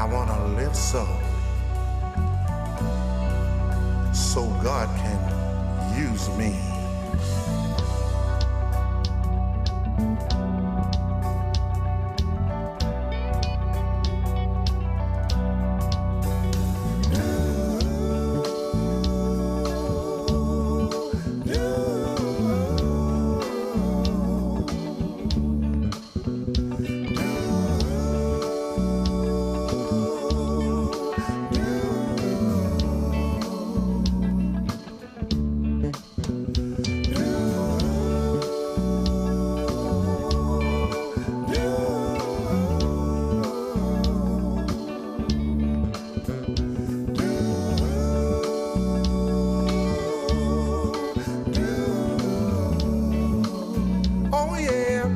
I want to live so God can use me. Oh yeah,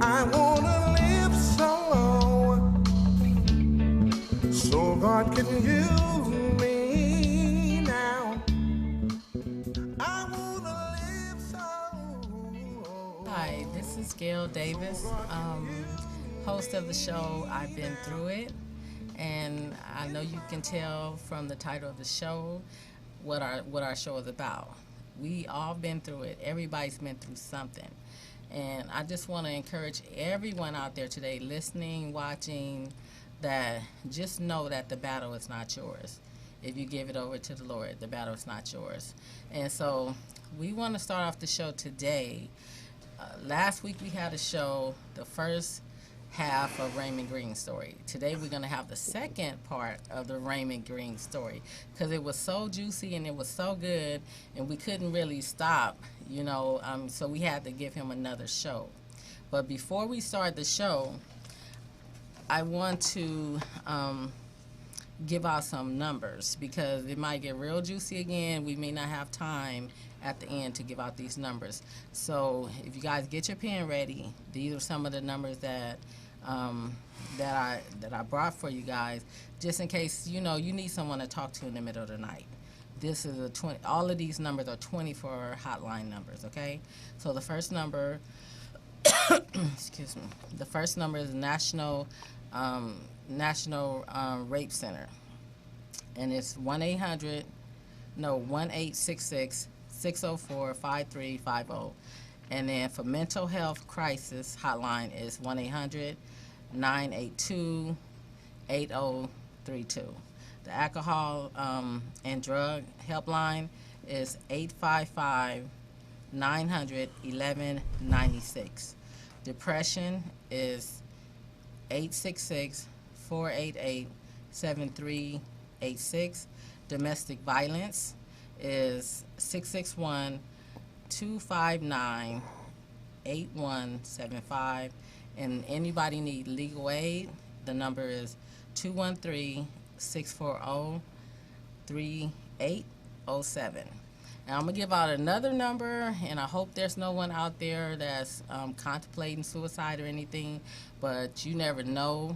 I wanna live so God can use me now. I wanna live so. Hi, this is Gail Davis, host of the show I've Been Through It. And I know you can tell from the title of the show what our show is about. We all been through it. Everybody's been through something. And I just want to encourage everyone out there today, listening, watching, that just know that the battle is not yours. If you give it over to the Lord, the battle is not yours. And so we want to start off the show today. Last week we had a show, the first half of Raymond Green's story. Today we're going to have the second part of the Raymond Green story because it was so juicy and it was so good and we couldn't really stop, so we had to give him another show. But before we start the show, I want to give out some numbers because it might get real juicy again. We may not have time at the end to give out these numbers. So if you guys get your pen ready, these are some of the numbers that I brought for you guys, just in case you need someone to talk to in the middle of the night. This is all of these numbers are 24 hotline numbers, okay? So the first number, excuse me, the first number is National Rape Center, and it's 1-866-604-5350. And then for mental health crisis hotline is 1-800-982-8032. The alcohol and drug helpline is 855-900-1196. Depression is 866-488-7386. Domestic violence is 661-259-8175. And anybody need legal aid, the number is 213-640-3807. And I'm going to give out another number, and I hope there's no one out there that's contemplating suicide or anything, but you never know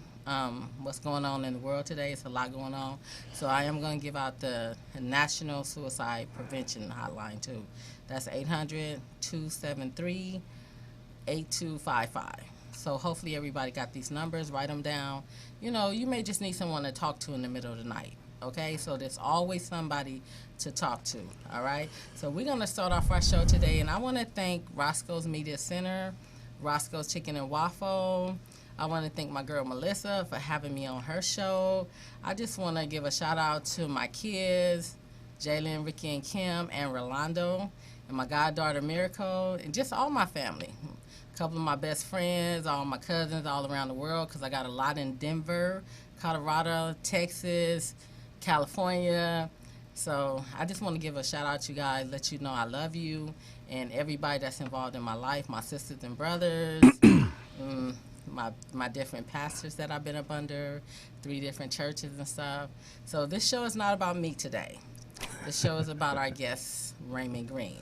what's going on in the world today. It's a lot going on. So I am going to give out the National Suicide Prevention Hotline, too. That's 800-273-8255. So hopefully everybody got these numbers. Write them down. You may just need someone to talk to in the middle of the night. Okay, so there's always somebody to talk to, all right? So we're going to start off our show today, and I want to thank Roscoe's Media Center, Roscoe's Chicken and Waffle. I want to thank my girl Melissa for having me on her show. I just want to give a shout-out to my kids, Jalen, Ricky, and Kim, and Rolando, and my goddaughter Miracle, and just all my family. A couple of my best friends, all my cousins all around the world, because I got a lot in Denver, Colorado, Texas, California. So I just want to give a shout out to you guys, let you know I love you, and everybody that's involved in my life, my sisters and brothers, my different pastors that I've been up under, 3 different churches and stuff. So this show is not about me today. This show is about our guest, Raymond Green.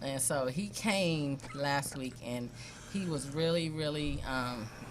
And so he came last week, and he was really, really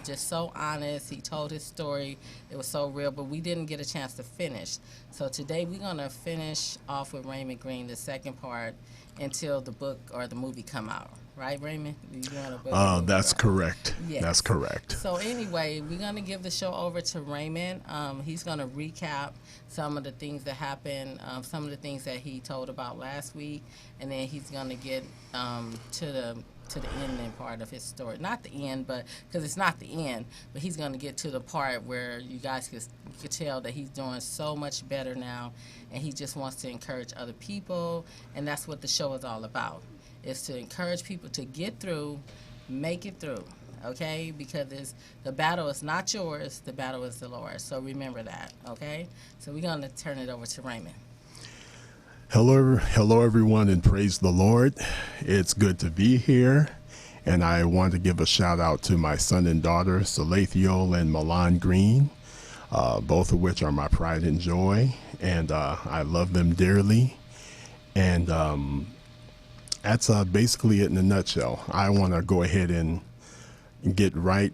just so honest. He told his story. It was so real, but we didn't get a chance to finish. So today we're going to finish off with Raymond Green, the second part, until the book or the movie come out. right, Raymond? You want to boogie? That's Right. correct. Yes. That's correct. So anyway, we're gonna give the show over to Raymond. He's gonna recap some of the things that happened, some of the things that he told about last week, and then he's gonna get to the ending part of his story. Not the end, but because it's not the end, but he's gonna get to the part where you guys could tell that he's doing so much better now, and he just wants to encourage other people, and that's what the show is all about. Is to encourage people to get through, make it through, okay? Because the battle is not yours, the battle is the Lord's. So remember that, okay? So we're going to turn it over to Raymond. Hello, everyone, and praise the Lord. It's good to be here, and I want to give a shout out to my son and daughter, Salathiel and Milan Green, both of which are my pride and joy, and I love them dearly. And that's basically it in a nutshell. I want to go ahead and get right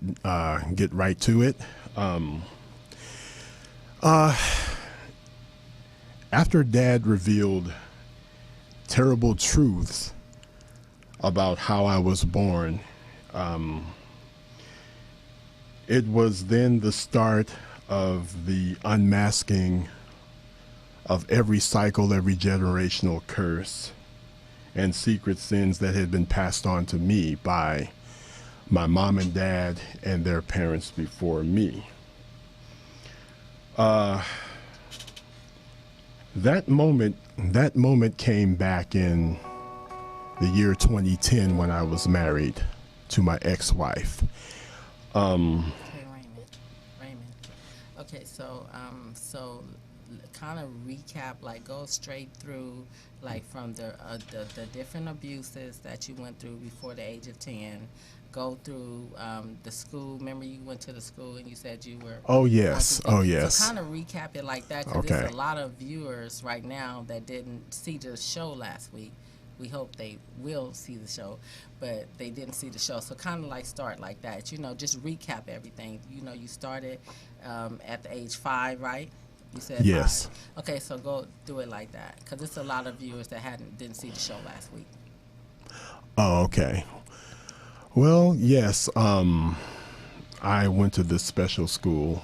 to it. After Dad revealed terrible truths about how I was born, it was then the start of the unmasking of every cycle, every generational curse and secret sins that had been passed on to me by my mom and dad and their parents before me. That moment came back in the year 2010 when I was married to my ex-wife. Okay, Raymond. Okay, so kind of recap, like go straight through, like from the different abuses that you went through before the age of 10. Go through the school. Remember, you went to the school and you said you were. Oh yes. Oh yes. So kind of recap it like that, because Okay. there's a lot of viewers right now that didn't see the show last week. We hope they will see the show, but they didn't see the show. So kind of like start like that. You know, just recap everything. You know, you started at the age 5, right? You said Yes. 5. Okay, so go do it like that, because it's a lot of viewers that didn't see the show last week. Oh, okay. Well, yes. I went to this special school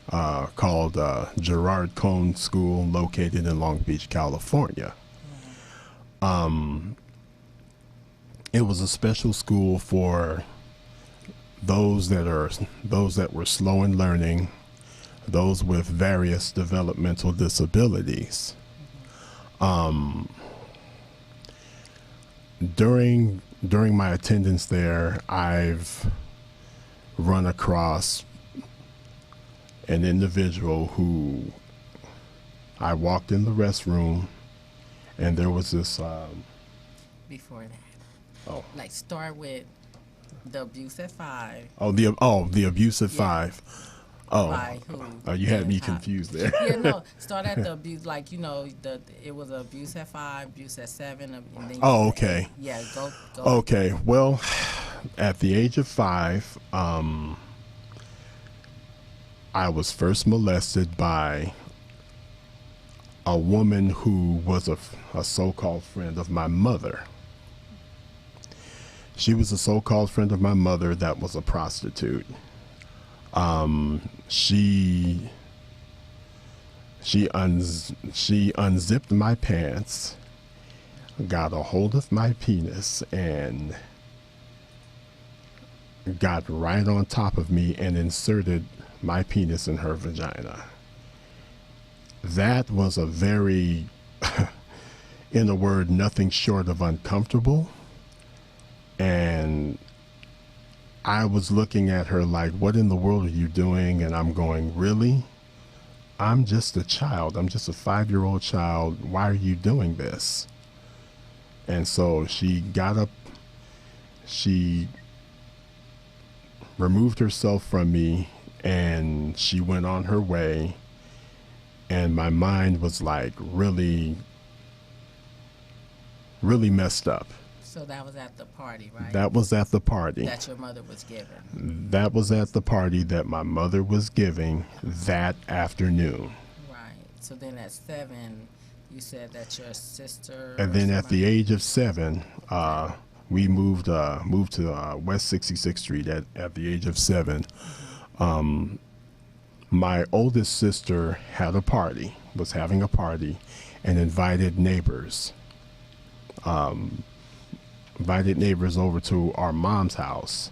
called Gerard Cone School, located in Long Beach, California. It was a special school for those that were slow in learning, those with various developmental disabilities. During my attendance there, I've run across an individual who I walked in the restroom, and there was this. Before that, Oh. like start with the abuse at 5. The abuse at 5. Oh, By who? you had and me how. confused there. Yeah, no. Start at the abuse, like it was abuse at 5, abuse at 7, and then you Oh, said okay. 8. Yeah, go. Okay, well, at the age of 5, I was first molested by a woman who was a so-called friend of my mother. She was a so-called friend of my mother that was a prostitute. She unzipped my pants, got a hold of my penis, and got right on top of me and inserted my penis in her vagina. That was a very, in a word, nothing short of uncomfortable. And I was looking at her like, what in the world are you doing? And I'm going, really? I'm just a child. I'm just a 5-year-old child. Why are you doing this? And so she got up, she removed herself from me, and she went on her way. And my mind was like really, really messed up. So that was at the party, right? That was at the party. That your mother was given. That was at the party that my mother was giving that afternoon. Right. So then at 7, you said that your sister. And or then at the somebody- age of 7, We moved to West 66th Street at the age of 7. My oldest sister had a party, was having a party, and invited neighbors. Invited neighbors over to our mom's house,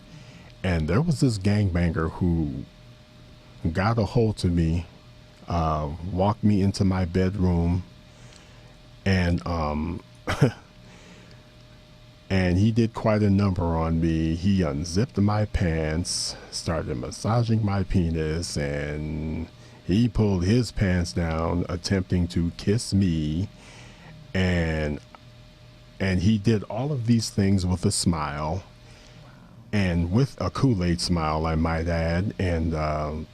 and there was this gangbanger who got a hold of me, walked me into my bedroom, and and he did quite a number on me. He unzipped my pants, started massaging my penis, and he pulled his pants down, attempting to kiss me, and he did all of these things with a smile, and with a Kool-Aid smile, I might add. And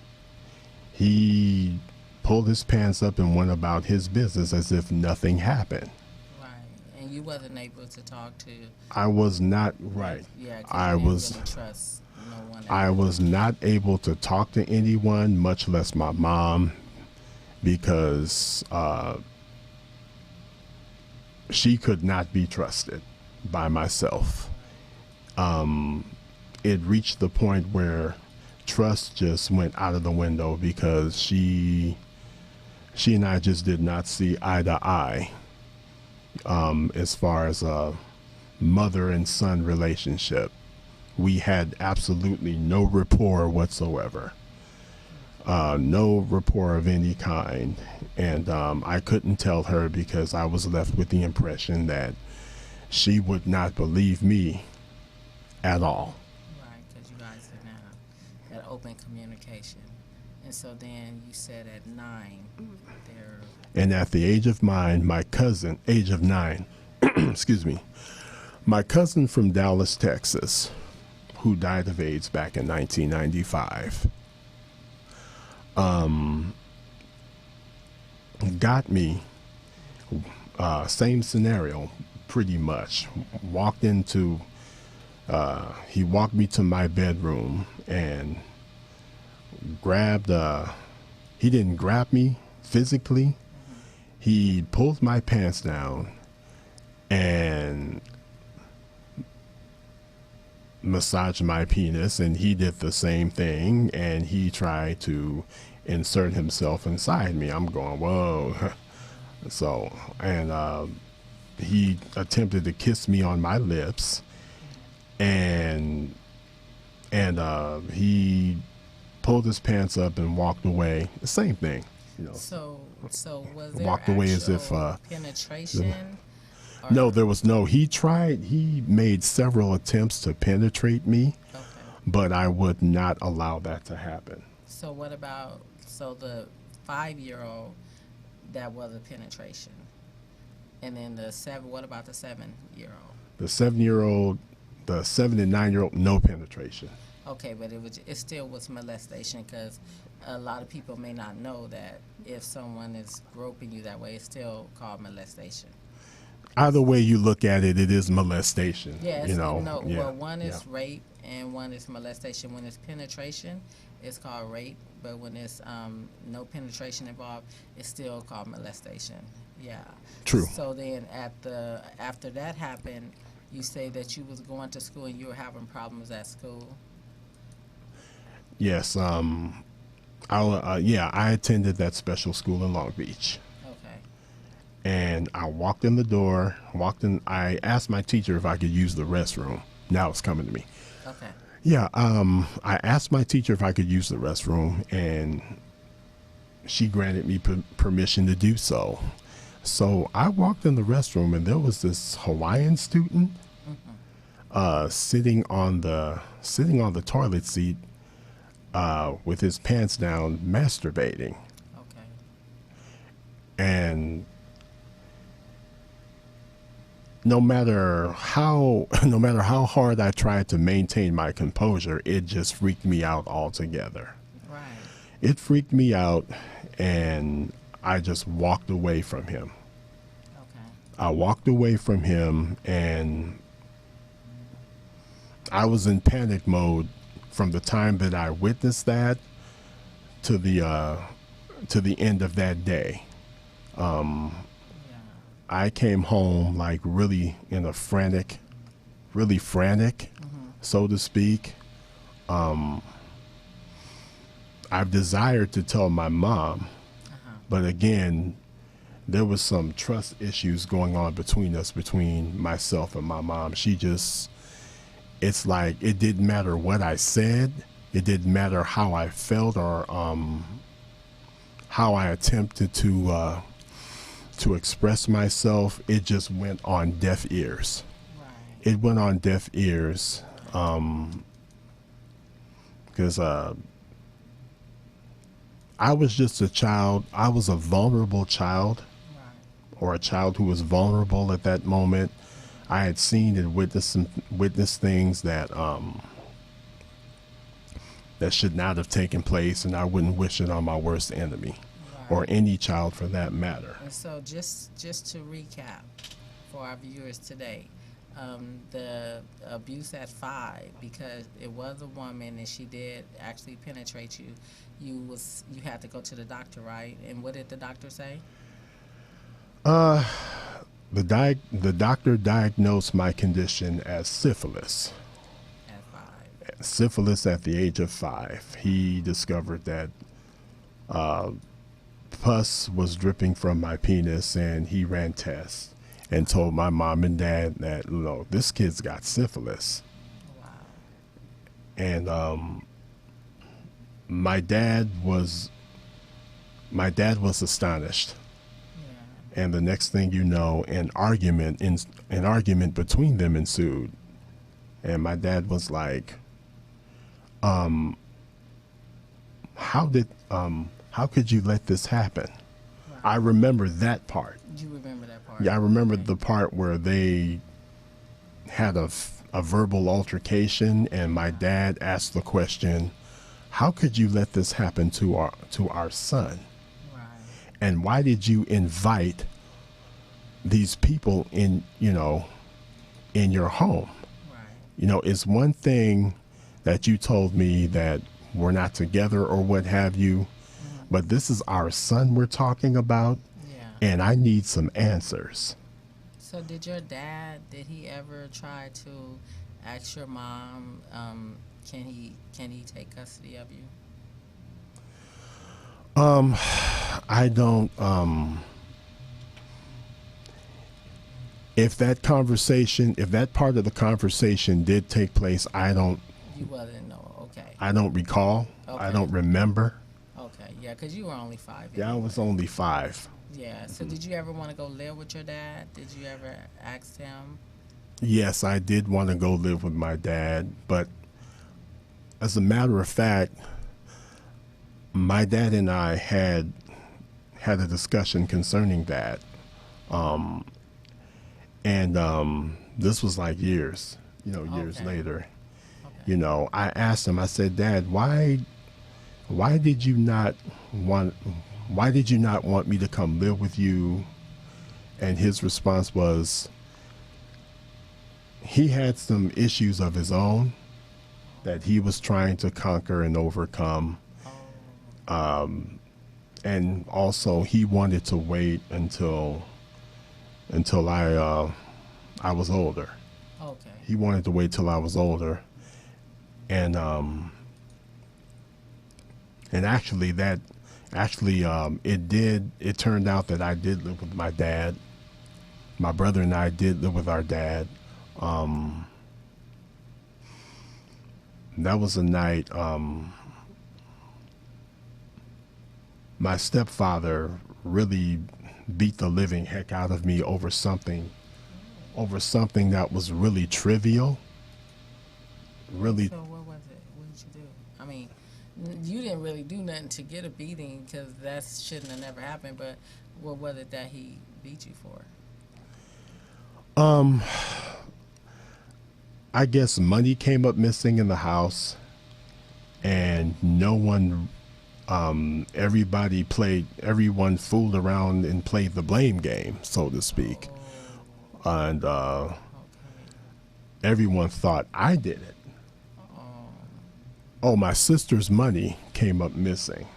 he pulled his pants up and went about his business as if nothing happened. Right. And you wasn't able to talk to. I was not right. Yeah. 'Cause I you didn't was. really trust no one. I was not able to talk to anyone, much less my mom, because she could not be trusted by myself. It reached the point where trust just went out of the window because she and I just did not see eye to eye as far as a mother and son relationship. We had absolutely no rapport whatsoever. No rapport of any kind. And I couldn't tell her because I was left with the impression that she would not believe me at all. Right, because you guys didn't have had open communication. And so then you said at 9, there. And at the age of 9, excuse me, my cousin from Dallas, Texas, who died of AIDS back in 1995, got me, same scenario, pretty much. He walked me to my bedroom and grabbed, he didn't grab me physically. He pulled my pants down and massaged my penis, and he did the same thing, and he tried to insert himself inside me. I'm going, whoa. So, and he attempted to kiss me on my lips, and he pulled his pants up and walked away. The same thing, you know. So was there Walked away as if penetration? no, there was no. He made several attempts to penetrate me, Okay. but I would not allow that to happen. So what about the 5-year-old that was a penetration, and then the 7? What about the 7-year-old? The 7-year-old, the 7 and 9-year-old, no penetration. Okay, but it still was molestation, because a lot of people may not know that if someone is groping you that way, it's still called molestation. Either way you look at it, it is molestation. Yes, you know. no. Yeah, Well, one is yeah. rape and one is molestation. When it's penetration, it's called rape, but when it's no penetration involved, it's still called molestation. Yeah. True. So then after that happened, you say that you was going to school and you were having problems at school. Yes. I attended that special school in Long Beach. Okay. And I walked in the door, I asked my teacher if I could use the restroom. Now it's coming to me. Okay. Yeah, I asked my teacher if I could use the restroom, and she granted me permission to do so. So I walked in the restroom, and there was this Hawaiian student sitting on the toilet seat with his pants down, masturbating. Okay. And no matter how hard I tried to maintain my composure, it just freaked me out altogether. Right. It freaked me out, and I just walked away from him. Okay. I walked away from him, and I was in panic mode from the time that I witnessed that to the end of that day. Yeah. I came home like really in a frantic really frantic, so to speak. I've desired to tell my mom, but again, there was some trust issues going on between us, between myself and my mom. It's like it didn't matter what I said. It didn't matter how I felt or how I attempted to express myself. It just went on deaf ears. Right. It went on deaf ears because I was just a child. I was a vulnerable child, Right. or a child who was vulnerable at that moment. I had seen and witnessed things that should not have taken place, and I wouldn't wish it on my worst enemy, or Right. any child for that matter. And so just to recap for our viewers today, the abuse at 5, because it was a woman and she did actually penetrate you. You had to go to the doctor, right? And what did the doctor say? The doctor diagnosed my condition as syphilis. At 5. Syphilis at the age of 5. He discovered that pus was dripping from my penis, and he ran tests and told my mom and dad that, this kid's got syphilis. Wow. And my dad was astonished. Yeah. And the next thing you know, an argument between them ensued. And my dad was like, how could you let this happen? Right. I remember that part. You remember that part? Yeah, I remember Okay. the part where they had a verbal altercation, and my dad asked the question, how could you let this happen to our son? Right. And why did you invite these people in your home? Right. It's one thing that you told me that we're not together or what have you, but this is our son we're talking about, Yeah. and I need some answers. So did he ever try to ask your mom, can he take custody of you? I don't, if that part of the conversation did take place, You wasn't know. Okay. I don't recall. I Okay. don't remember. Okay. Yeah, because you were only 5. Yeah, I was only 5. Yeah. So did you ever want to go live with your dad? Did you ever ask him? Yes, I did want to go live with my dad, but as a matter of fact, my dad and I had a discussion concerning that. And this was like years Okay. later. Okay. I asked him, I said, Dad, why did you not want me to come live with you? And his response was, he had some issues of his own that he was trying to conquer and overcome. Oh. And also he wanted to wait until I was older. Okay. He wanted to wait till I was older. And actually it turned out that I did live with my dad. My brother and I did live with our dad. That was a night, my stepfather really beat the living heck out of me over something that was really trivial. Really, So what was it? What did you do? I mean, you didn't really do nothing to get a beating because that shouldn't have never happened. But what was it that he beat you for? I guess money came up missing in the house, and no one, everyone fooled around and played the blame game, so to speak. And Okay. everyone thought I did it. Oh. Oh, my sister's money came up missing.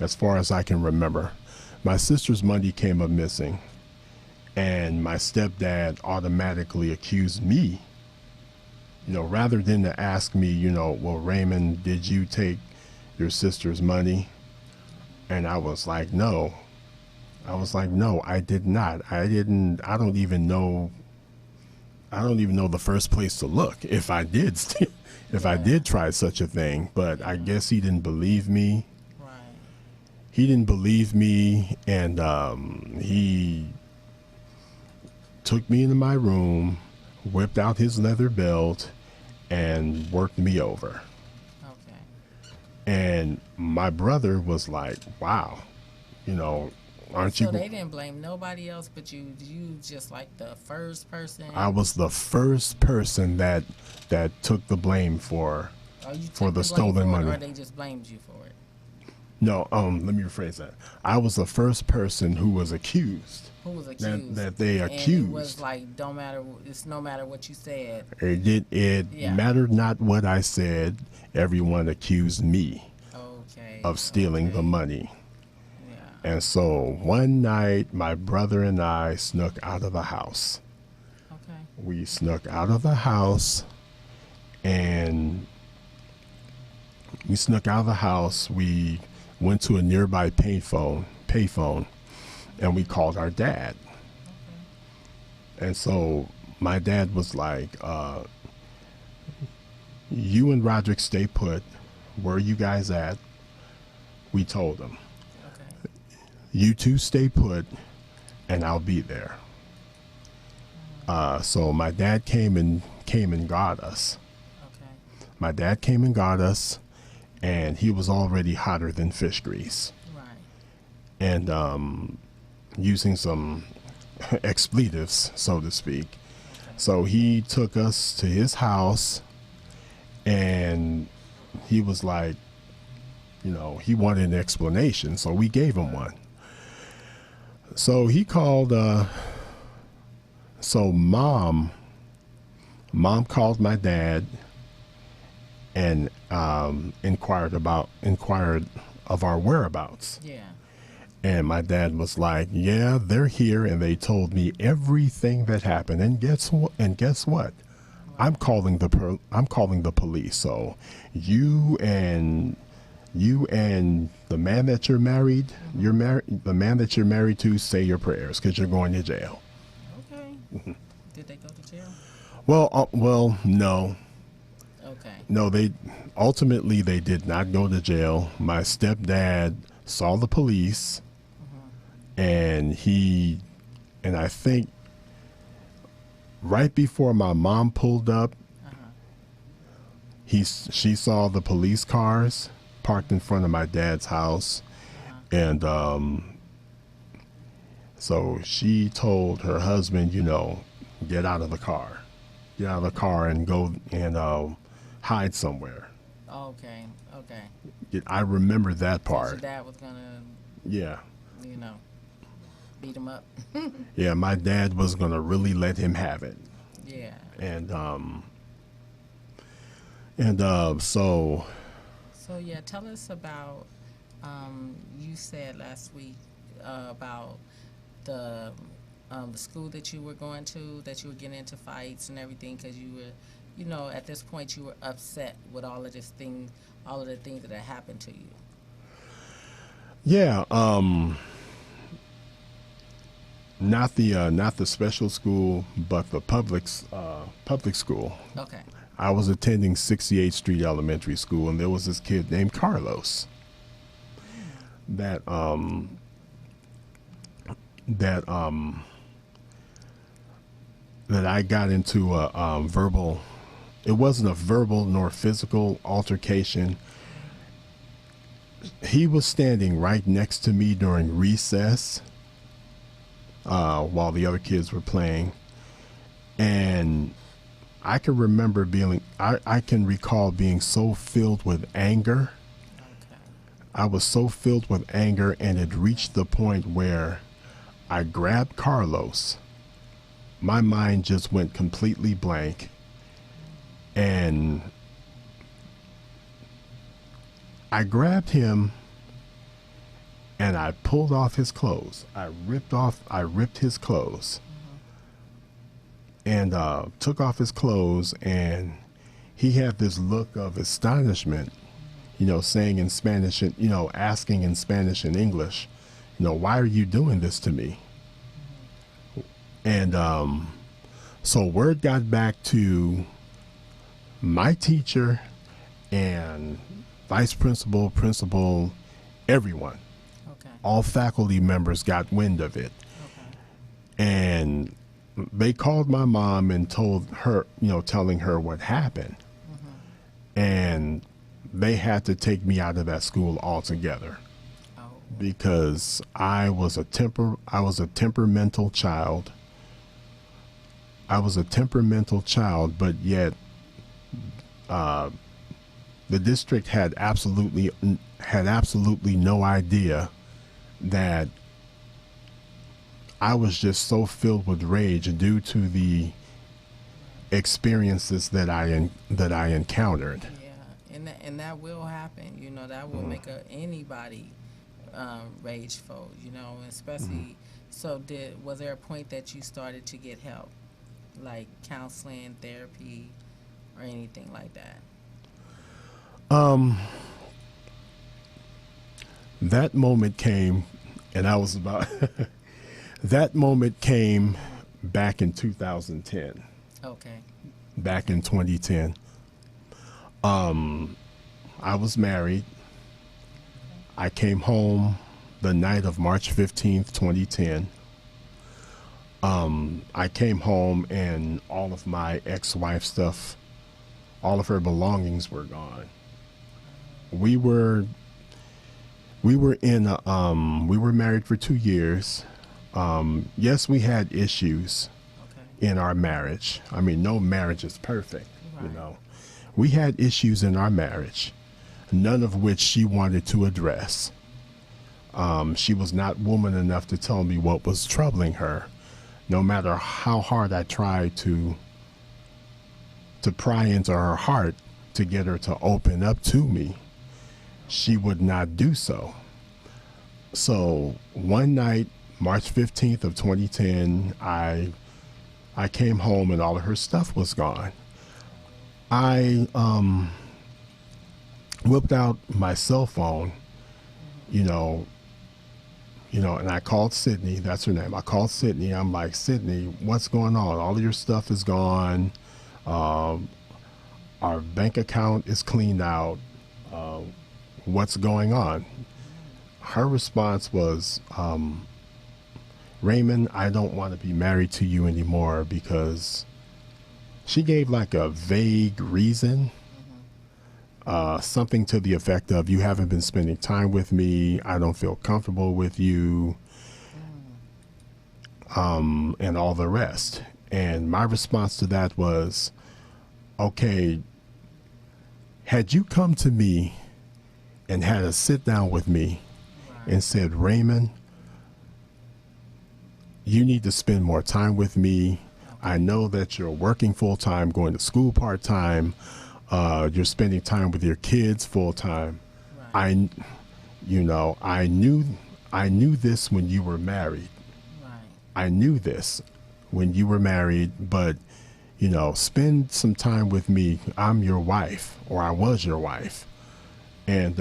As far as I can remember, my sister's money came up missing. And my stepdad automatically accused me, rather than to ask me, well, Raymond, did you take your sister's money? And I was like, no. No, I did not. I didn't. I don't even know the first place to look if I did, if I did try such a thing. But I guess he didn't believe me. Right. He didn't believe me, and he took me into my room, whipped out his leather belt, and worked me over. Okay. And my brother was like, wow, aren't you? So they didn't blame nobody else but you. You just like the first person. I was the first person that took the blame for Or you for took the blame stolen for it, money. or they just blamed you for it. No, let me rephrase that. I was the first person who was accused. Who was accused? That they And accused. it was like, don't matter. It's no matter what you said. It Yeah. mattered not what I said. Everyone accused me Okay. of stealing the okay. money. Yeah. And so one night, my brother and I snuck out of the house. Okay. We snuck out of the house, and we went to a nearby payphone, and we called our dad. And so my dad was like, you and Roderick stay put. Where are you guys at? We told him. Okay. You two stay put, and I'll be there. So my dad came and got us. Okay. My dad came and got us, and he was already hotter than fish grease, Right. and using some expletives, so to speak. So he took us to his house, and he was like, he wanted an explanation, so we gave him one. So he called, so mom called my dad and inquired of our whereabouts. Yeah. And my dad was like, yeah, they're here, and they told me everything that happened. And guess what? I'm calling the police. So you and the man that you're married, the man that you're married to, say your prayers, because you're going to jail. Okay. Did they go to jail? Well, no. Okay. No, they did not go to jail. My stepdad saw the police, and I think right before my mom pulled up, she saw the police cars parked in front of my dad's house, and so she told her husband, get out of the car and go and hide somewhere. Okay. Okay. I remember that 'Cause your part. dad was gonna, Yeah. beat him up. Yeah, my dad was gonna really let him have it. Yeah. And so So yeah, tell us about. You said last week about the school that you were going to, that you were getting into fights and everything because you were, at this point you were upset with all of the things that had happened to you. yeah, not the special school, but the public school. Okay. I was attending 68th Street Elementary School, and there was this kid named Carlos that I got into a verbal. It wasn't a verbal nor physical altercation. He was standing right next to me during recess while the other kids were playing, and I can remember I can recall being so filled with anger. Okay. I was so filled with anger, and it reached the point where I grabbed Carlos. My mind just went completely blank, and I grabbed him, and I pulled off his clothes. I ripped his clothes, and took off his clothes, and he had this look of astonishment, saying in Spanish, and asking in Spanish and English, why are you doing this to me? And so word got back to my teacher and vice principal, principal, everyone. Okay. All faculty members got wind of it. Okay. And they called my mom and told her, telling her what happened. And they had to take me out of that school altogether Oh. because I was a temperamental child. I was a temperamental child, but yet the district had absolutely no idea that I was just so filled with rage due to the experiences that I encountered. Yeah, and that will happen. That will make anybody rageful. Especially. So, was there a point that you started to get help, like counseling, therapy, or anything like that? That moment came, and I was about. That moment came back in 2010. Okay. Back in 2010. I was married. I came home the night of March 15th, 2010. I came home and all of my ex-wife stuff, all of her belongings were gone. We were married for 2 years. Yes, we had issues Okay. in our marriage. I mean, no marriage is perfect, Right. We had issues in our marriage, none of which she wanted to address. She was not woman enough to tell me what was troubling her, no matter how hard I tried to pry into her heart to get her to open up to me. She would not do so. So one night, March 15th of 2010, I came home and all of her stuff was gone. I whipped out my cell phone, and I called Sydney. That's her name. I called Sydney. I'm like, Sydney, what's going on? All of your stuff is gone. Our bank account is cleaned out. What's going on? Her response was, Raymond, I don't want to be married to you anymore, because she gave like a vague reason, something to the effect of, you haven't been spending time with me, I don't feel comfortable with you, and all the rest. And my response to that was, okay, had you come to me and had a sit down with me and said, Raymond, you need to spend more time with me. I know that you're working full time, going to school part time. You're spending time with your kids full time. Right. I knew this when you were married. Right. I knew this when you were married, but spend some time with me. I'm your wife, or I was your wife. And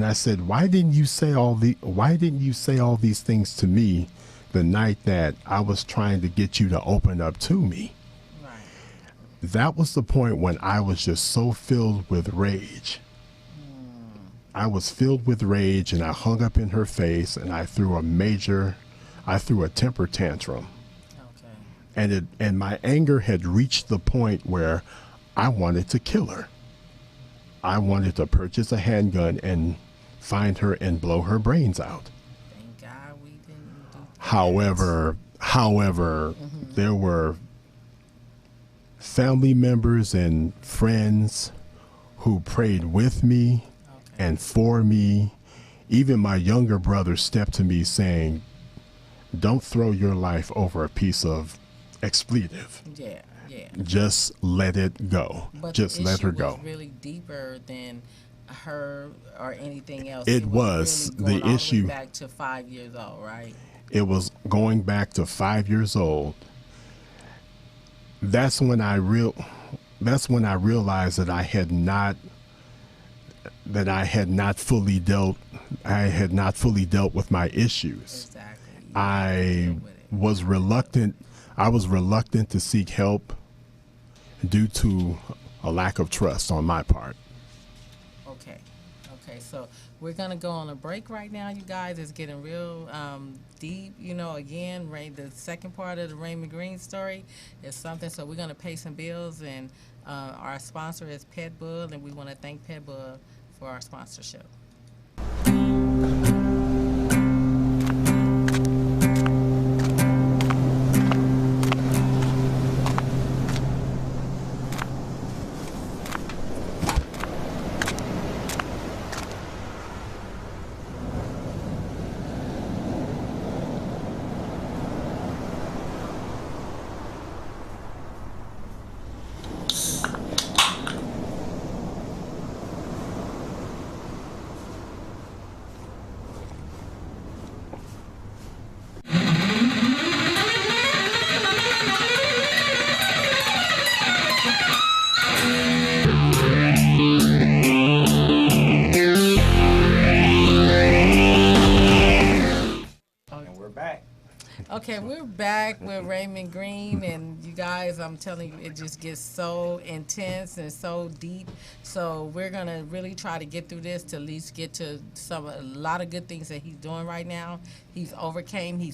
I said, why didn't you say all these things to me the night that I was trying to get you to open up to me? Right. That was the point when I was just so filled with rage. I was filled with rage, and I hung up in her face, and I threw a temper tantrum. Okay. And my anger had reached the point where I wanted to kill her. I wanted to purchase a handgun and find her and blow her brains out. Thank God we didn't do that. However, there were family members and friends who prayed with me and for me. Even my younger brother stepped to me saying, don't throw your life over a piece of expletive. Yeah, yeah. Just let it go. But Just the let her issue go. was really deeper than her or anything else? It was was really the going all issue. the way back to 5 years old, right? It was going back to 5 years old. That's when I realized that I had not fully dealt with my issues. Exactly. You I deal with it. was reluctant. I was reluctant to seek help due to a lack of trust on my part. Okay. Okay. So we're gonna go on a break right now, you guys. It's getting real deep. Again, the second part of the Raymond Green story is something. So we're gonna pay some bills, and our sponsor is Petbull, and we want to thank Petbull for our sponsorship. Okay, we're back with Raymond Green, and you guys, I'm telling you, it just gets so intense and so deep. So we're gonna really try to get through this to at least get to a lot of good things that he's doing right now. He's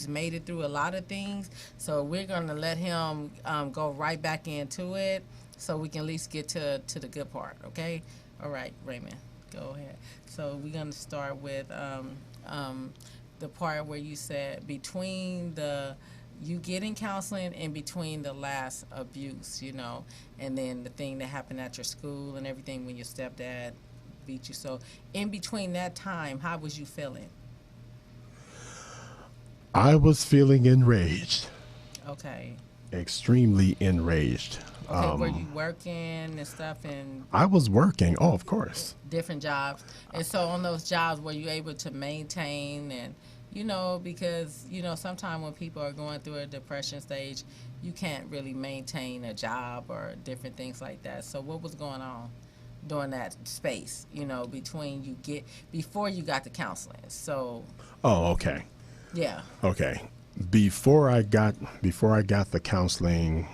made it through a lot of things. So we're gonna let him go right back into it, so we can at least get to the good part. Okay, all right, Raymond, go ahead. So we're gonna start with the part where you said you getting counseling in between the last abuse, and then the thing that happened at your school and everything when your stepdad beat you. So in between that time, how was you feeling? I was feeling enraged, Okay. extremely enraged. Okay, were you working and stuff and I was working. Oh, of course. different jobs? And so on those jobs, were you able to maintain and, because, sometimes when people are going through a depression stage, you can't really maintain a job or different things like that. So what was going on during that space, between before you got the counseling? So, Oh, okay. yeah. Okay. Before I got the counseling,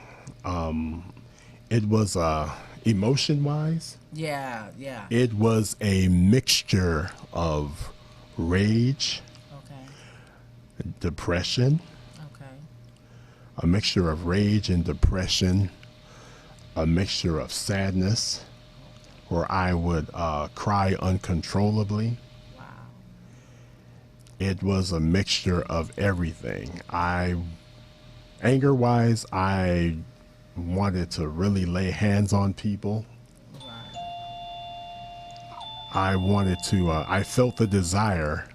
it was emotion wise. Yeah, yeah. It was a mixture of rage, Okay, depression, okay, a mixture of rage and depression, a mixture of sadness, where I would cry uncontrollably. wow. It was a mixture of everything. Anger wise, I wanted to really lay hands on people. Right. I felt the desire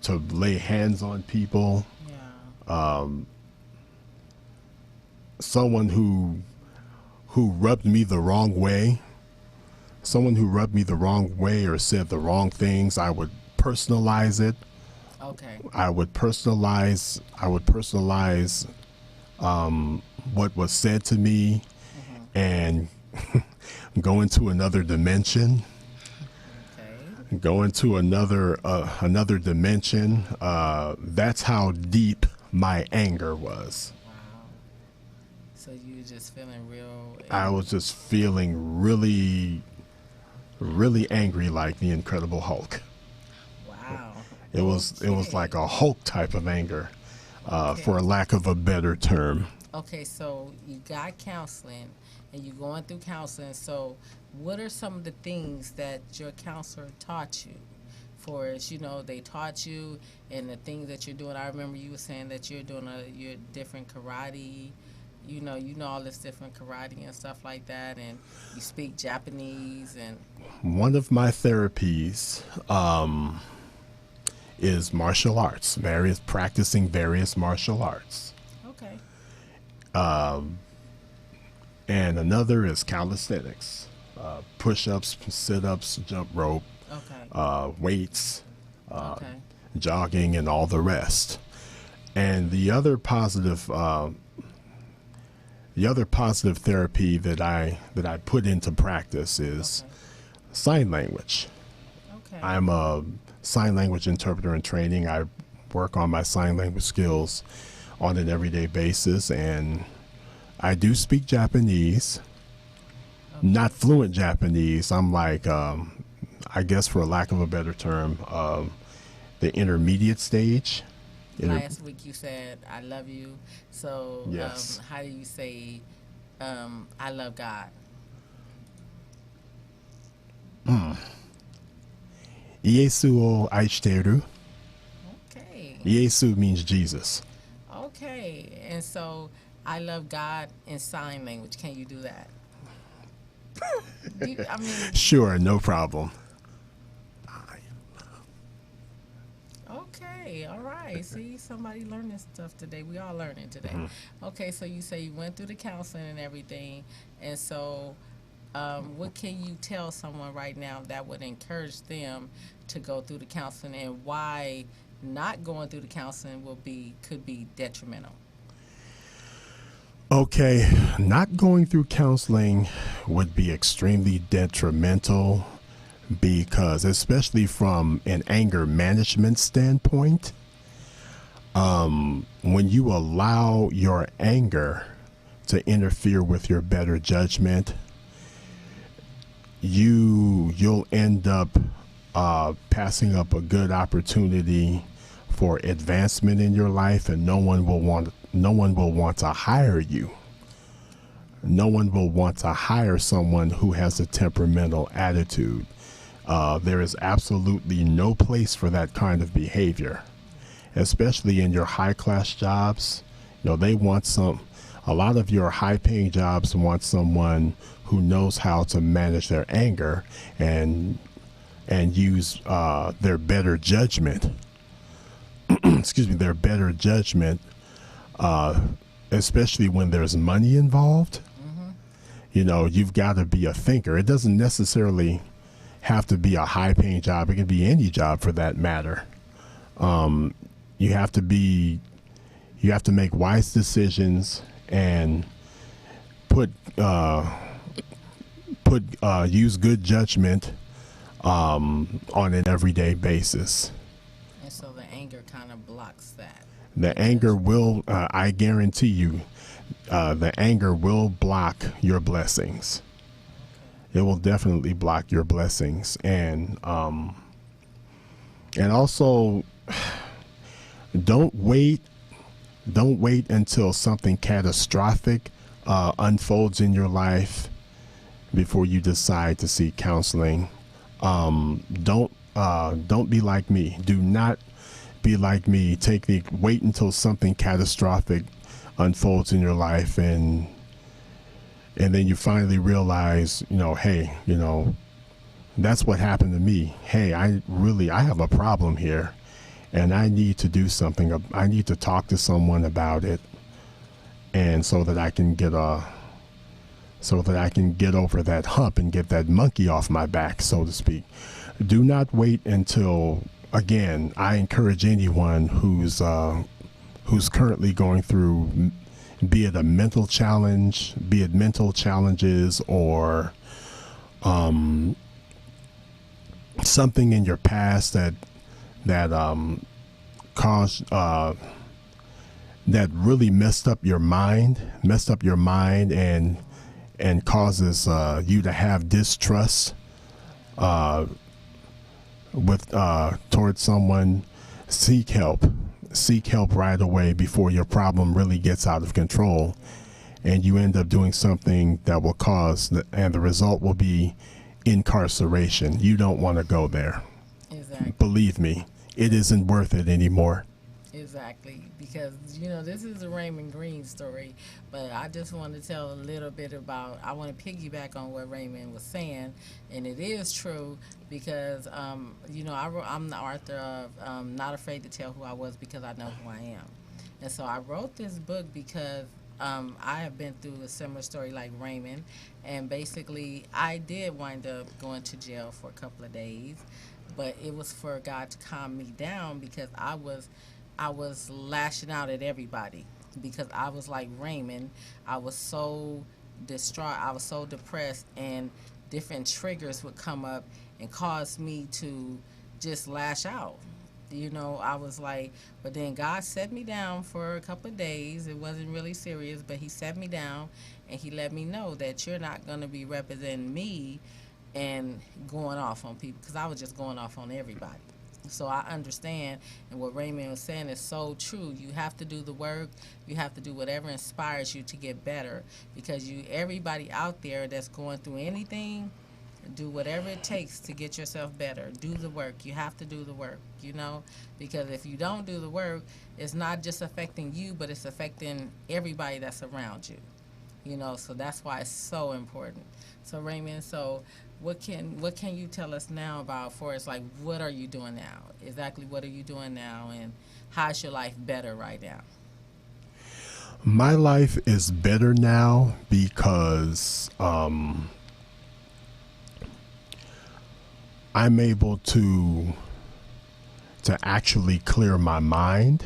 to lay hands on people. Yeah. Someone who rubbed me the wrong way, or said the wrong things, I would personalize it. Okay. I would personalize what was said to me and go into another dimension. Okay. Go into another dimension. That's how deep my anger was. Wow. So you just feeling real. I was just feeling really, really angry, like the Incredible Hulk. Wow. It was like a Hulk type of anger, Okay. for a lack of a better term. Okay, so you got counseling and you're going through counseling. So what are some of the things that your counselor taught you? They taught you and the things that you're doing. I remember you were saying that you're doing your different karate, you know all this different karate and stuff like that, and you speak Japanese and One of my therapies is martial arts, practicing various martial arts. okay. And another is calisthenics, push-ups, sit-ups, jump rope, weights, Okay. jogging, and all the rest. And the other positive therapy that I put into practice is Okay. sign language. Okay. I'm a sign language interpreter in training. I work on my sign language skills on an everyday basis, and I do speak Japanese. Not fluent Japanese. I'm like, I guess for lack of a better term, the intermediate stage. Last week you said I love you. So Yes. how do you say I love God? Iesu o aishiteru. Okay. Iesu means Jesus. Okay. And so I love God in sign language. Can you do that? I mean, Sure, no problem. okay, all right. See, somebody learning stuff today. We all learning today. Okay, so you say you went through the counseling and everything, and so what can you tell someone right now that would encourage them to go through the counseling, and why not going through the counseling could be detrimental? Okay, not going through counseling would be extremely detrimental because, especially from an anger management standpoint, when you allow your anger to interfere with your better judgment, you'll end up passing up a good opportunity for advancement in your life, and no one will want to hire you. No one will want to hire someone who has a temperamental attitude. There is absolutely no place for that kind of behavior, especially in your high class jobs. You know, a lot of your high paying jobs want someone who knows how to manage their anger and use their better judgment. Excuse me, their better judgment, especially when there's money involved. You know, you've got to be a thinker. It doesn't necessarily have to be a high paying job. It can be any job for that matter. You have to make wise decisions and use good judgment on an everyday basis. And so the anger kind of blocks that. The anger will, I guarantee you, the anger will block your blessings. It will definitely block your blessings. And also, don't wait until something catastrophic unfolds in your life before you decide to seek counseling. Don't be like me. Do not be like me. Wait until something catastrophic unfolds in your life, and then you finally realize, hey, that's what happened to me. Hey, I have a problem here, and I need to do something. I need to talk to someone about it, and so that I can get over that hump and get that monkey off my back, so to speak. Do not wait until, again, I encourage anyone who's currently going through, be it mental challenges or something in your past that caused that really messed up your mind and causes you to have distrust towards someone. Seek help right away before your problem really gets out of control and you end up doing something that will and the result will be incarceration. You don't want to go there. Exactly. Believe me, it isn't worth it anymore. Exactly, because this is a Raymond Green story, but I just want to tell a little bit I want to piggyback on what Raymond was saying, and it is true because I'm the author of Not Afraid to Tell Who I Was Because I Know Who I Am, and so I wrote this book because I have been through a similar story like Raymond, and basically I did wind up going to jail for a couple of days, but it was for God to calm me down because I was lashing out at everybody because I was like Raymond. I was so distraught. I was so depressed, and different triggers would come up and cause me to just lash out. I was like, but then God set me down for a couple of days. It wasn't really serious, but He set me down and He let me know that you're not going to be representing me and going off on people because I was just going off on everybody. So I understand, and what Raymond was saying is so true. You have to do the work. You have to do whatever inspires you to get better, because everybody out there that's going through anything, do whatever it takes to get yourself better. Do the work. You have to do the work, because if you don't do the work, it's not just affecting you, but it's affecting everybody that's around you. So that's why it's so important. So Raymond, what can you tell us now about Forrest? Like, what are you doing now? Exactly, what are you doing now, and how's your life better right now? My life is better now because I'm able to actually clear my mind.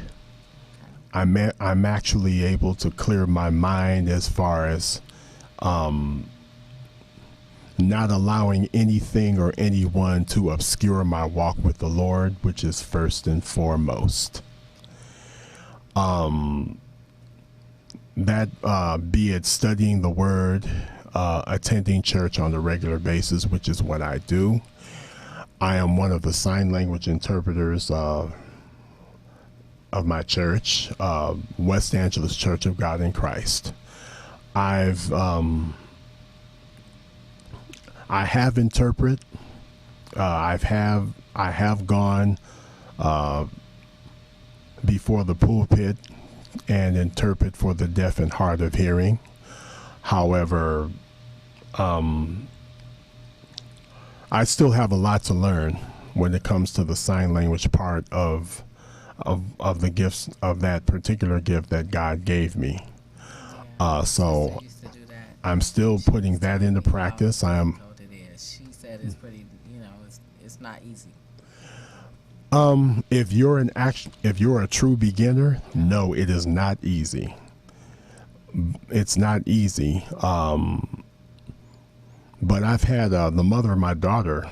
I'm actually able to clear my mind as far as not allowing anything or anyone to obscure my walk with the Lord, which is first and foremost. That be it studying the Word, attending church on a regular basis, which is what I do. I am one of the sign language interpreters of my church, West Angeles Church of God in Christ. I have interpret. I have gone before the pulpit and interpret for the deaf and hard of hearing. However, I still have a lot to learn when it comes to the sign language part of the gifts of that particular gift that God gave me. So Used to do that. I'm still putting that into practice. How difficult it is. She said it's pretty. It's not easy. If you're a true beginner, no, it is not easy. It's not easy. But I've had the mother of my daughter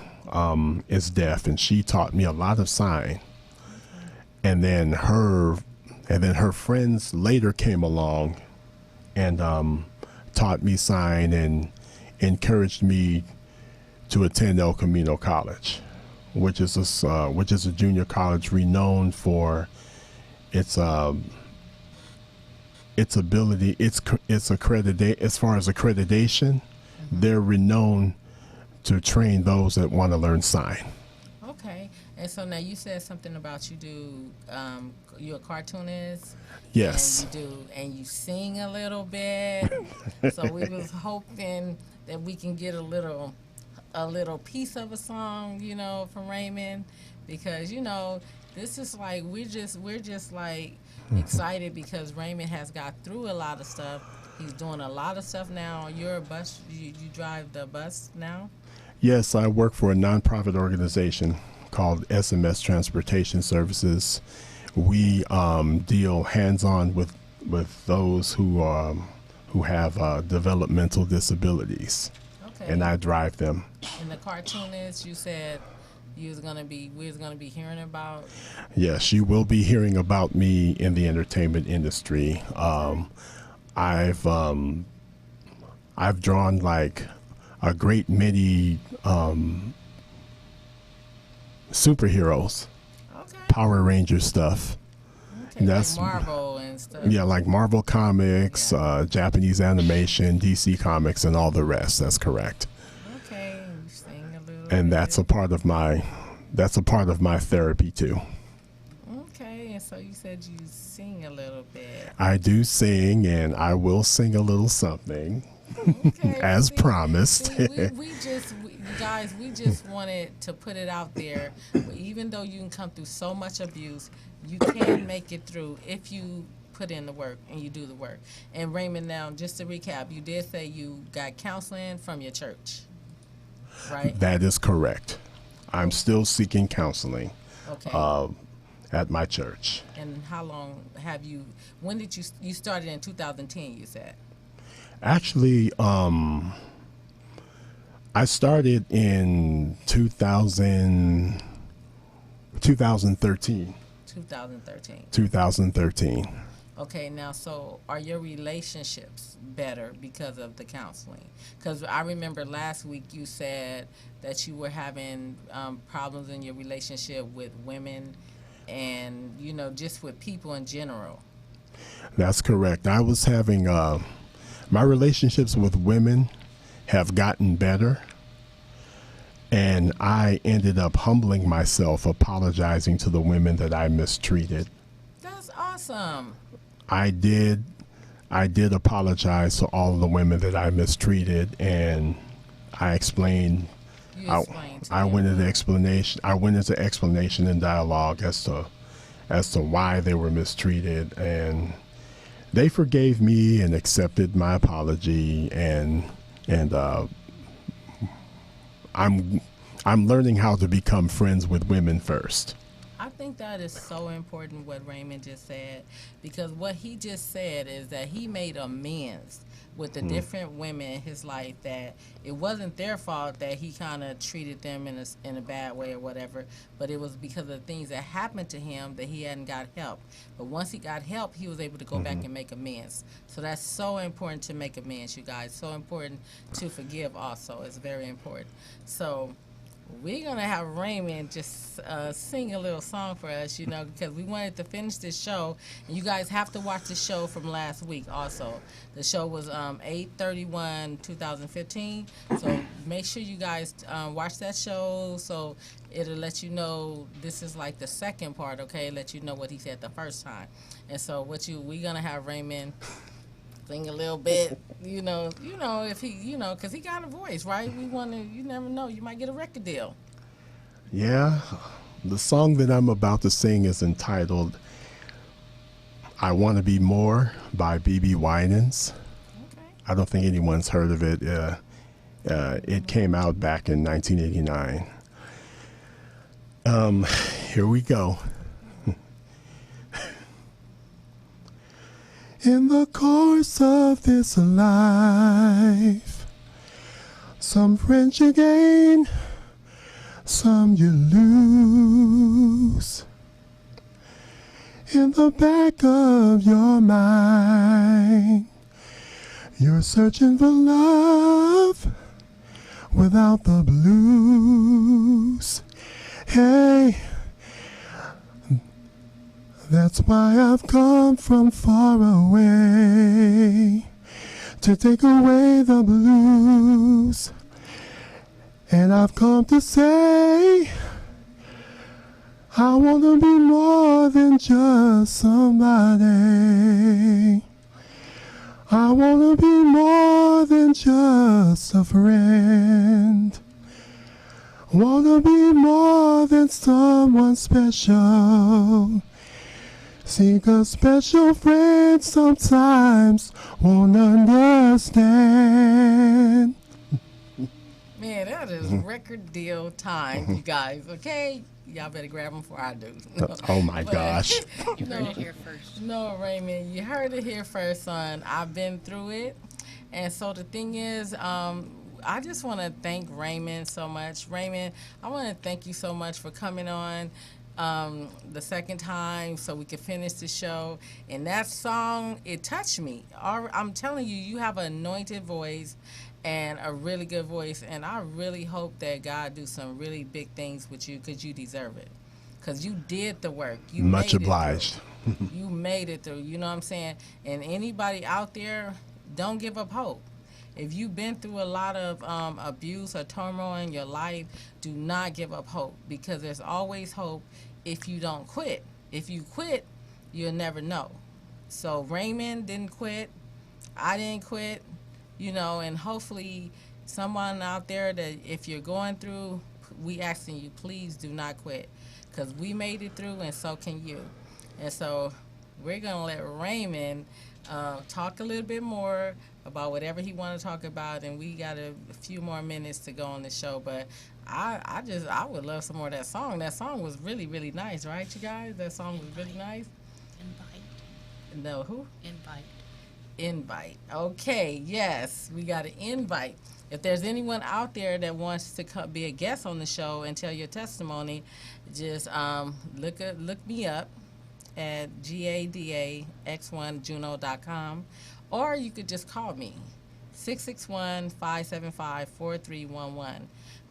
is deaf, and she taught me a lot of sign. And then her friends later came along and taught me sign and encouraged me to attend El Camino College, which is a junior college renowned for its ability, its accreditation. As far as accreditation, they're renowned to train those that want to learn sign. Okay. And so now you said something about you're a cartoonist. Yes. And you sing a little bit. So we was hoping that we can get a little piece of a song, from Raymond, because this is like we're just like excited because Raymond has got through a lot of stuff. He's doing a lot of stuff now. You're a bus. You drive the bus now. Yes, I work for a nonprofit organization called SMS Transportation Services. We deal hands-on with those who have developmental disabilities, Okay. and I drive them. And the cartoonist, you said we was gonna be hearing about. Yes, you will be hearing about me in the entertainment industry. I've drawn like a great many superheroes, Okay. Power Ranger stuff. Okay. That's- Like Marvel and stuff. Yeah, like Marvel Comics, Japanese animation, DC Comics, and all the rest. That's correct. Okay. You sing a little. And bit. that's a part of my therapy too. Okay. And so you said you sing a little bit. I do sing, and I will sing a little something. Okay. As See, promised. Guys, we just wanted to put it out there. Even though you can come through so much abuse, you can make it through if you put in the work and you do the work. And Raymond, now just to recap, you did say you got counseling from your church, right? That is correct. I'm still seeking counseling Okay. at my church. And how long have you? When did you started in 2010? You said. Actually, I started in 2013. 2013. 2013. Okay, now, so are your relationships better because of the counseling? Because I remember last week you said that you were having problems in your relationship with women and, just with people in general. That's correct. I was having my relationships with women have gotten better, and I ended up humbling myself, apologizing to the women that I mistreated. That's awesome. I did apologize to all of the women that I mistreated, and I explained. You explained to I them. went into explanation. I went into explanation and dialogue as to why they were mistreated, and they forgave me and accepted my apology, and I'm learning how to become friends with women first. I think that is so important what Raymond just said, because what he just said is that he made amends with the different women in his life, that it wasn't their fault that he kind of treated them in a bad way or whatever, but it was because of the things that happened to him that he hadn't got help. But once he got help, he was able to go back and make amends. So that's so important to make amends, you guys. So important to forgive also. It's very important. So we're going to have Raymond just sing a little song for us, because we wanted to finish this show. And you guys have to watch the show from last week also. The show was 8/31/2015. So make sure you guys watch that show, so it'll let you know this is like the second part, okay? Let you know what he said the first time. And so we're going to have Raymond sing a little bit, if he, because he got a voice, right? We want to, you never know, you might get a record deal. Yeah, the song that I'm about to sing is entitled "I Want to Be More" by BB Winans. Okay. I don't think anyone's heard of it. It came out back in 1989. Here we go. In the course of this life, some friends you gain, some you lose. In the back of your mind, you're searching for love without the blues. Hey, that's why I've come from far away to take away the blues. And I've come to say I want to be more than just somebody. I want to be more than just a friend. Want to be more than someone special. See, 'cause special friends sometimes won't understand. Man, that is record deal time, you guys, okay? Y'all better grab them before I do. Oh my gosh. You heard it here first. No, Raymond, you heard it here first, son. I've been through it. And so the thing is, I just want to thank Raymond so much. Raymond, I want to thank you so much for coming on the second time so we could finish the show. And that song, it touched me. I'm telling you, you have an anointed voice and a really good voice. And I really hope that God do some really big things with you, because you deserve it. Because you did the work. You Much made it obliged. through. You made it through. You know what I'm saying? And anybody out there, don't give up hope. If you've been through a lot of abuse or turmoil in your life, do not give up hope, because there's always hope if you don't quit. If you quit, you'll never know. So Raymond didn't quit. I didn't quit, and hopefully someone out there that if you're going through, we asking you, please do not quit, because we made it through and so can you. And so we're gonna let Raymond talk a little bit more about whatever he want to talk about, and we got a few more minutes to go on the show. But I would love some more of that song. That song was really, really nice, right, you guys? That song was really nice. Invite. No, who? Invite. Invite. Okay, yes, we got an invite. If there's anyone out there that wants to come, be a guest on the show and tell your testimony, just look me up at gadax1juno.com, or you could just call me 661-575-4311.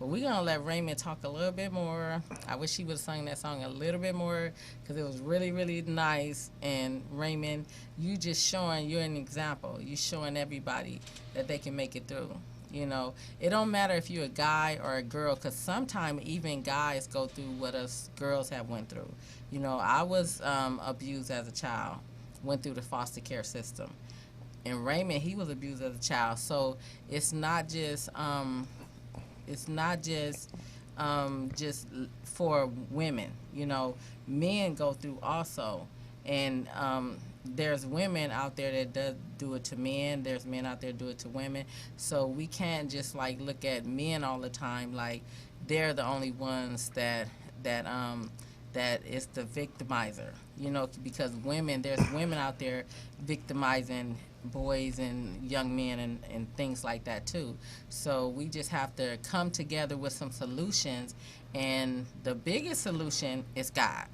But we're going to let Raymond talk a little bit more. I wish he would have sung that song a little bit more because it was really, really nice. And Raymond, you just showing, you're an example. You're showing everybody that they can make it through. You know, it don't matter if you're a guy or a girl, because sometimes even guys go through what us girls have went through. You know, I was abused as a child, went through the foster care system. And Raymond, he was abused as a child. So it's not just just for women. You know, men go through also. And there's women out there that does do it to men. There's men out there do it to women. So we can't just like look at men all the time like they're the only ones that is the victimizer. You know, because there's women out there victimizing boys and young men and things like that too. So we just have to come together with some solutions, and the biggest solution is God.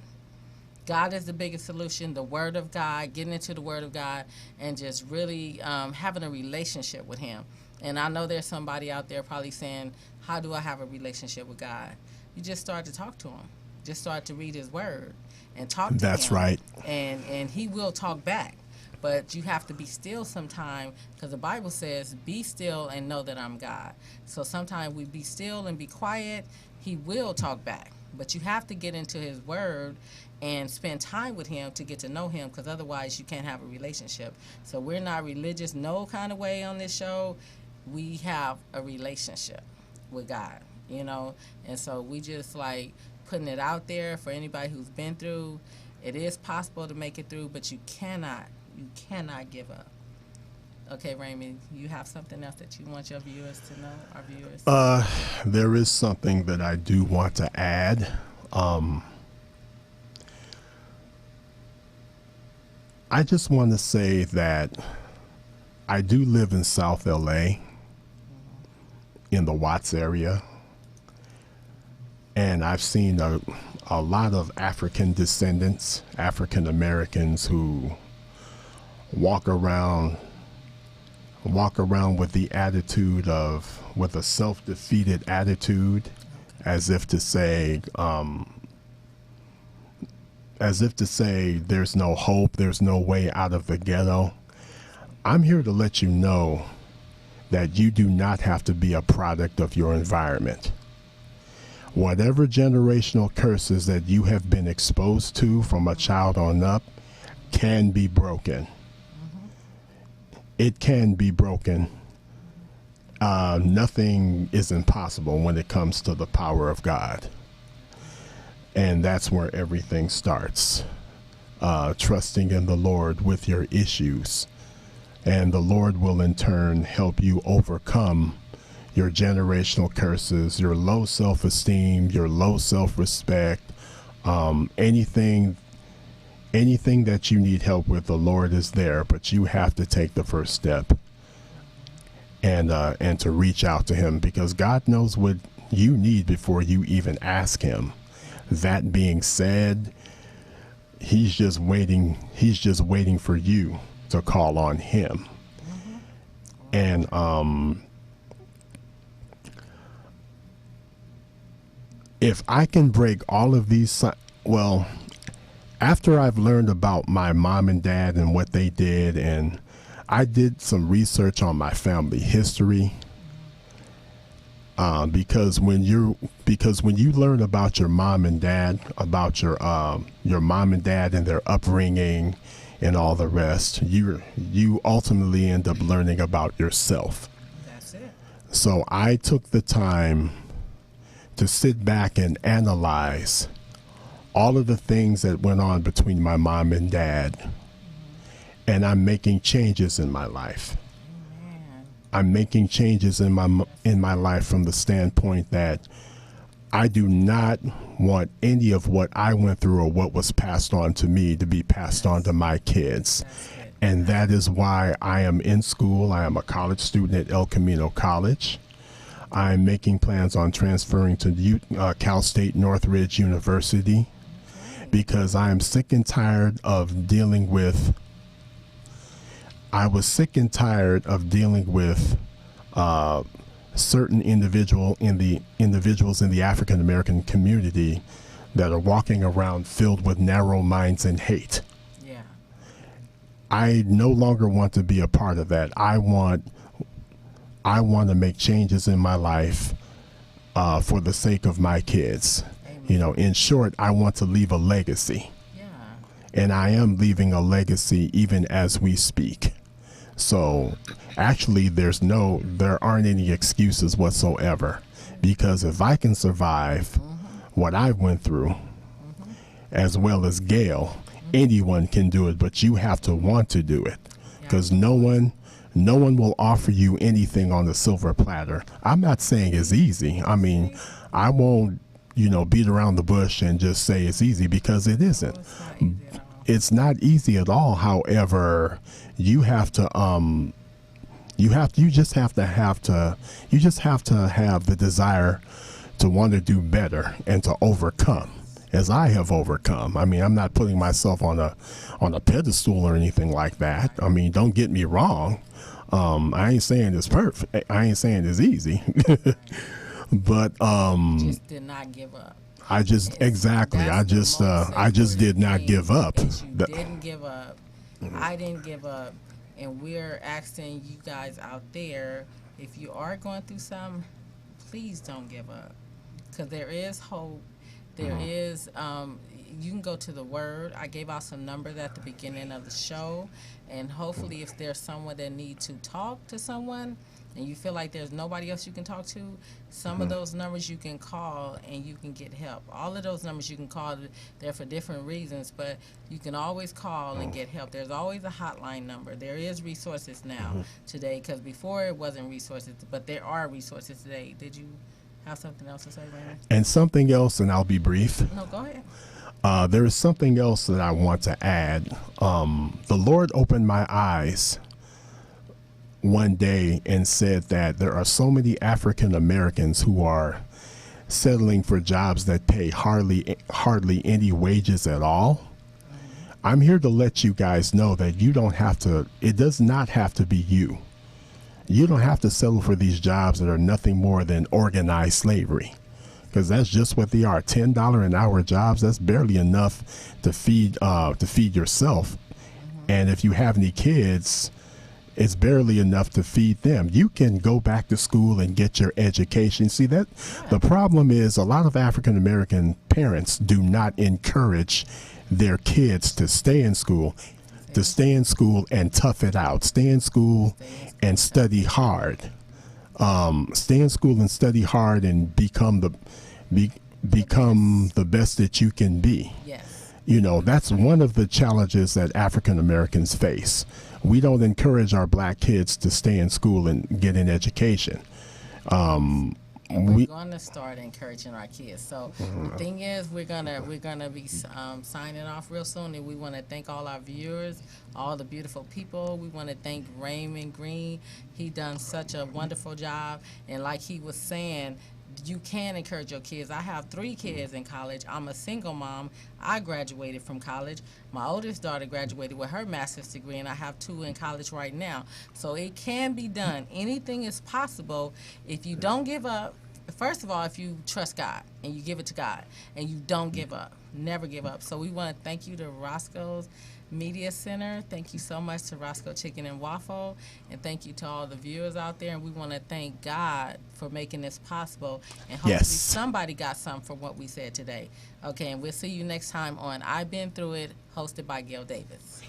God is the biggest solution, the Word of God, getting into the Word of God, and just really having a relationship with Him. And I know there's somebody out there probably saying, how do I have a relationship with God? You just start to talk to Him. Just start to read His Word and talk to Him. That's right. And He will talk back. But you have to be still sometime, because the Bible says, be still and know that I'm God. So sometimes we be still and be quiet, He will talk back. But you have to get into His Word and spend time with Him to get to know Him, because otherwise you can't have a relationship. So we're not religious no kind of way on this show. We have a relationship with God, you know. And so we just like putting it out there for anybody who's been through. It is possible to make it through, but you cannot give up. Okay, Raymond, you have something else that you want your viewers to know, our viewers? There is something that I do want to add. I just want to say that I do live in South LA, in the Watts area, and I've seen a lot of African descendants, African Americans who walk around with the attitude with a self-defeated attitude, as if to say there's no hope, there's no way out of the ghetto. I'm here to let you know that you do not have to be a product of your environment. Whatever generational curses that you have been exposed to from a child on up can be broken. It can be broken. Nothing is impossible when it comes to the power of God. And that's where everything starts. Trusting in the Lord with your issues. And the Lord will in turn help you overcome your generational curses, your low self-esteem, your low self-respect, anything that you need help with, the Lord is there, but you have to take the first step and to reach out to Him, because God knows what you need before you even ask Him. That being said, He's just waiting for you to call on Him. And if I can break all of these, after I've learned about my mom and dad and what they did, and I did some research on my family history, because when you learn about your mom and dad, about your mom and dad and their upbringing and all the rest, you ultimately end up learning about yourself. That's it. So I took the time to sit back and analyze all of the things that went on between my mom and dad and I'm making changes in my life. Man. I'm making changes in my life from the standpoint that I do not want any of what I went through or what was passed on to me to be passed on to my kids. That's it. And that is why I am in school. I am a college student at El Camino College. I'm making plans on transferring to Cal State Northridge University because I am sick and tired of dealing with certain individuals in the African American community that are walking around filled with narrow minds and hate. Yeah. I no longer want to be a part of that. I want to make changes in my life for the sake of my kids. Amen. You know, in short, I want to leave a legacy. Yeah. And I am leaving a legacy even as we speak. So actually there aren't any excuses whatsoever, because if I can survive what I went through, as well as Gail, anyone can do it, but you have to want to do it, because no one will offer you anything on the silver platter. I'm not saying it's easy. I mean, I won't, beat around the bush and just say it's easy, because it isn't. It's not easy at all. It's not easy at all. However, you just have to have the desire to want to do better and to overcome, as I have overcome. I mean, I'm not putting myself on a pedestal or anything like that. I mean, don't get me wrong. I ain't saying it's perfect. I ain't saying it's easy, but Just did not give up. I just That's I just did not thing, give up. that you didn't give up. I didn't give up, and we're asking you guys out there, if you are going through something, please don't give up, because there is hope. There is. You can go to the Word. I gave out some numbers at the beginning of the show, and hopefully, if there's someone that needs to talk to someone, and you feel like there's nobody else you can talk to, some of those numbers you can call and you can get help. All of those numbers you can call, they're for different reasons, but you can always call and get help. There's always a hotline number. There is resources now today, because before it wasn't resources, but there are resources today. Did you have something else to say, Raymond? And something else, and I'll be brief. No, go ahead. There is something else that I want to add. The Lord opened my eyes one day and said that there are so many African Americans who are settling for jobs that pay hardly any wages at all. I'm here to let you guys know that it does not have to be you. You don't have to settle for these jobs that are nothing more than organized slavery, because that's just what they are. $10 an hour jobs, that's barely enough to feed yourself. And if you have any kids, it's barely enough to feed them. You can go back to school and get your education. See, that the problem is a lot of African American parents do not encourage their kids to stay in school, and tough it out. Stay in school and study hard. Stay in school and study hard and become the best that you can be. Yes. That's one of the challenges that African Americans face. We don't encourage our black kids to stay in school and get an education. We're going to start encouraging our kids. So the thing is, we're gonna be signing off real soon, and we want to thank all our viewers, all the beautiful people. We want to thank Raymond Green. He done such a wonderful job, and like he was saying, you can encourage your kids. I have 3 kids in college. I'm a single mom. I graduated from college. My oldest daughter graduated with her master's degree, and I have 2 in college right now. So it can be done. Anything is possible if you don't give up. First of all, if you trust God and you give it to God and you don't give up. Never give up. So we want to thank you to Roscoe's Media Center. Thank you so much to Roscoe Chicken and Waffle, and thank you to all the viewers out there. And we want to thank God for making this possible, and hopefully somebody got something from what we said today. Okay, and we'll see you next time on I've Been Through It, hosted by Gail Davis.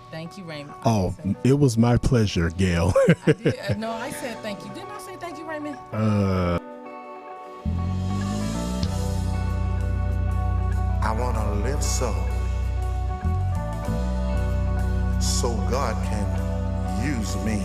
Thank you, Raymond. Oh, it was my pleasure, Gail. No, I said thank you. Didn't I say thank you, Raymond? I want to live so so God can use me.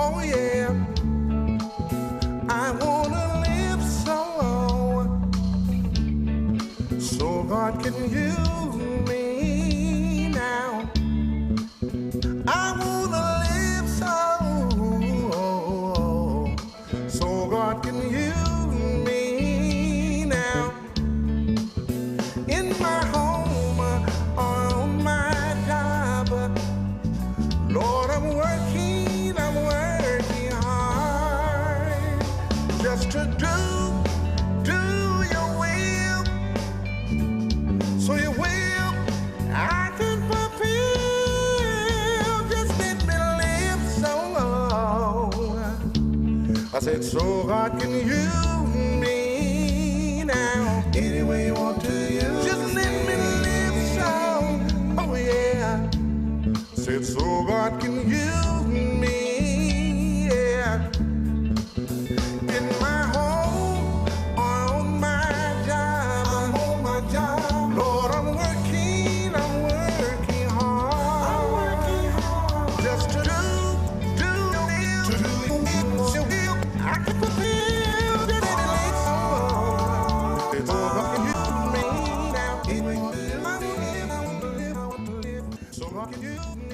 Oh yeah, I wanna live so God can use me now. I wanna live so God can use me now. In my home or on my job, Lord, I'm working hard just to do your will, so your will I can fulfill. Just let me live so I said, so God can use me now. Any way you want to use, just let me live so. Oh yeah. Said so God can use me, yeah. In my home or on my job, Lord, I'm working hard, just to do your will. I can fulfill that it's so God can use me now. So God can use me.